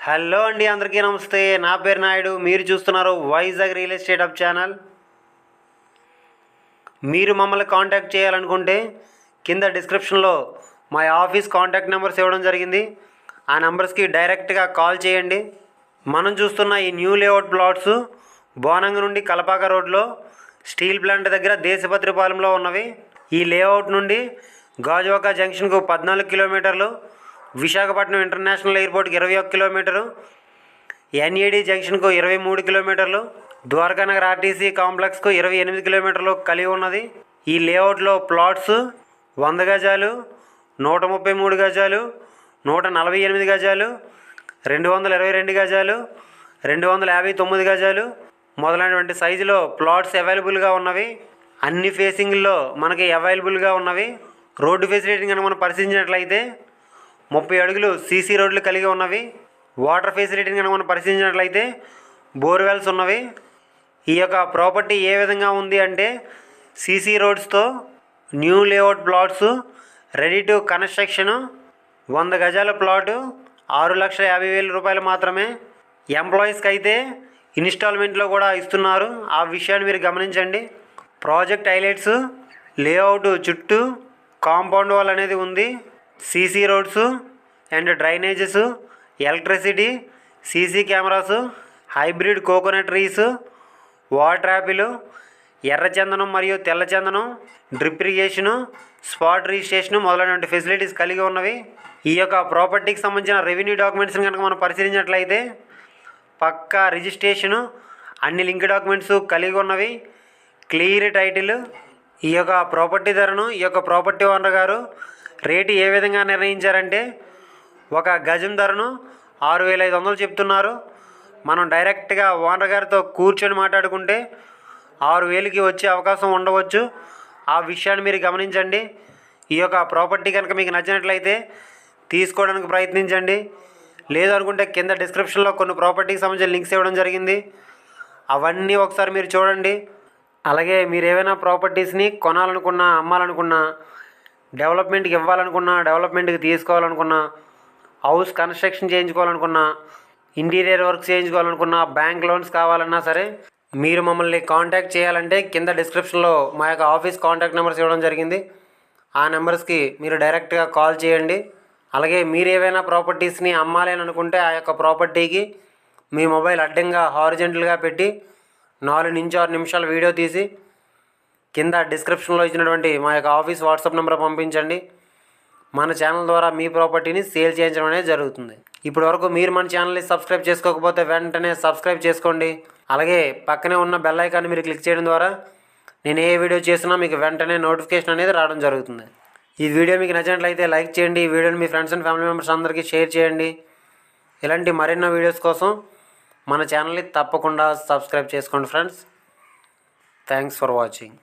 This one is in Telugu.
హలో అండి, అందరికీ నమస్తే. నా పేరు నాయుడు. మీరు చూస్తున్నారు Vizag real estate hub channel. మీరు మమ్మల్ని కాంటాక్ట్ చేయాలనుకుంటే కింద డిస్క్రిప్షన్లో మా ఆఫీస్ కాంటాక్ట్ నెంబర్స్ ఇవ్వడం జరిగింది. ఆ నెంబర్స్కి డైరెక్ట్గా కాల్ చేయండి. మనం చూస్తున్న ఈ న్యూ లేఅవుట్ ప్లాట్స్ బోనంగ నుండి కలపాక రోడ్లో స్టీల్ ప్లాంట్ దగ్గర దేశపత్రిపాలెంలో ఉన్నవి. ఈ లేఅవుట్ నుండి గాజువాక జంక్షన్కు 14 కిలోమీటర్లు, విశాఖపట్నం ఇంటర్నేషనల్ ఎయిర్పోర్ట్కి 21 కిలోమీటరు, ఎన్ఏడి జంక్షన్కు 23 కిలోమీటర్లు, ద్వారకానగర్ ఆర్టీసీ కాంప్లెక్స్కు 28 కిలోమీటర్లు కలిగి ఉన్నది. ఈ లేఅవుట్లో ప్లాట్స్ 100 గజాలు, 133 గజాలు, 148 గజాలు, 222 గజాలు, 259 గజాలు మొదలైనటువంటి సైజులో ప్లాట్స్ అవైలబుల్గా ఉన్నవి. అన్ని ఫేసింగ్లో మనకి అవైలబుల్గా ఉన్నవి. రోడ్డు ఫెసిలిటీ కనుక మనం పరిశీలించినట్లయితే 30 అడుగులు సీసీ రోడ్లు కలిగి ఉన్నవి. వాటర్ ఫెసిలిటీని కనుక మనం పరిశీలించినట్లయితే బోర్వెల్స్ ఉన్నవి. ఈ యొక్క ప్రాపర్టీ ఏ విధంగా ఉంది అంటే సీసీ రోడ్స్తో new layout plots, ready to construction. 100 గజాల ప్లాటు 6,50,000 రూపాయలు మాత్రమే. ఎంప్లాయీస్కి అయితే ఇన్స్టాల్మెంట్లో కూడా ఇస్తున్నారు. ఆ విషయాన్ని మీరు గమనించండి. ప్రాజెక్ట్ హైలైట్స్, లేఅవుట్ చుట్టూ కాంపౌండ్ వాల్ అనేది ఉంది. CC roads and drainages, electricity, CC cameras, hybrid coconut trees, water Apple, ఎర్రచందనం మరియు తెల్లచందనం, డ్రిప్ ఇరిగేషను, స్పాట్ రిజిస్ట్రేషన్ మొదలైనటువంటి ఫెసిలిటీస్ కలిగి ఉన్నవి. ఈ యొక్క ప్రాపర్టీకి సంబంధించిన రెవెన్యూ డాక్యుమెంట్స్ని కనుక మనం పరిశీలించినట్లయితే పక్కా రిజిస్ట్రేషను, అన్ని లింక్ డాక్యుమెంట్స్ కలిగి ఉన్నవి. Clear title. ఈ యొక్క ప్రాపర్టీ ధరను ఈ యొక్క ప్రాపర్టీ ఓనర్ గారు రేటు ఏ విధంగా నిర్ణయించారంటే ఒక గజం ధరను 6,500 చెప్తున్నారు. మనం డైరెక్ట్గా ఓనర్ గారితో కూర్చొని మాట్లాడుకుంటే 6,000కి వచ్చే అవకాశం ఉండవచ్చు. ఆ విషయాన్ని మీరు గమనించండి. ఈ యొక్క ప్రాపర్టీ కనుక మీకు నచ్చినట్లయితే తీసుకోవడానికి ప్రయత్నించండి. లేదు అనుకుంటే కింద డిస్క్రిప్షన్లో కొన్ని ప్రాపర్టీకి సంబంధించిన లింక్స్ ఇవ్వడం జరిగింది. అవన్నీ ఒకసారి మీరు చూడండి. అలాగే మీరు ఏవైనా ప్రాపర్టీస్ని కొనాలనుకున్నా, అమ్మాలనుకున్నా, డెవలప్మెంట్కి ఇవ్వాలనుకున్నా, డెవలప్మెంట్కి తీసుకోవాలనుకున్నా, హౌస్ కన్స్ట్రక్షన్ చేయించుకోవాలనుకున్నా, ఇంటీరియర్ వర్క్స్ చేయించుకోవాలనుకున్నా, బ్యాంక్ లోన్స్ కావాలన్నా సరే మీరు మమ్మల్ని కాంటాక్ట్ చేయాలంటే కింద డిస్క్రిప్షన్లో మా యొక్క ఆఫీస్ కాంటాక్ట్ నెంబర్స్ ఇవ్వడం జరిగింది. ఆ నెంబర్స్కి మీరు డైరెక్ట్గా కాల్ చేయండి. అలాగే మీరు ఏవైనా ప్రాపర్టీస్ని అమ్మాలి అని అనుకుంటే ఆ యొక్క ప్రాపర్టీకి మీ మొబైల్ అడ్డంగా హారిజెంటల్గా పెట్టి 4 నుంచి 6 నిమిషాల వీడియో తీసి కింద డిస్క్రిప్షన్లో ఇచ్చినటువంటి మా యొక్క ఆఫీస్ వాట్సాప్ నెంబర్ పంపించండి. మన ఛానల్ ద్వారా మీ ప్రాపర్టీని సేల్ చేయించడం అనేది జరుగుతుంది. ఇప్పటి వరకు మీరు మన ఛానల్ని సబ్స్క్రైబ్ చేసుకోకపోతే వెంటనే సబ్స్క్రైబ్ చేసుకోండి. అలాగే పక్కనే ఉన్న బెల్ ఐకాన్ని మీరు క్లిక్ చేయడం ద్వారా నేను ఏ వీడియో చేసినా మీకు వెంటనే నోటిఫికేషన్ అనేది రావడం జరుగుతుంది. ఈ వీడియో మీకు నచ్చినట్లయితే లైక్ చేయండి. ఈ వీడియోని మీ ఫ్రెండ్స్ అండ్ ఫ్యామిలీ మెంబర్స్ అందరికీ షేర్ చేయండి. ఇలాంటి మరెన్నో వీడియోస్ కోసం మన ఛానల్ని తప్పకుండా సబ్స్క్రైబ్ చేసుకోండి ఫ్రెండ్స్. Thanks for watching.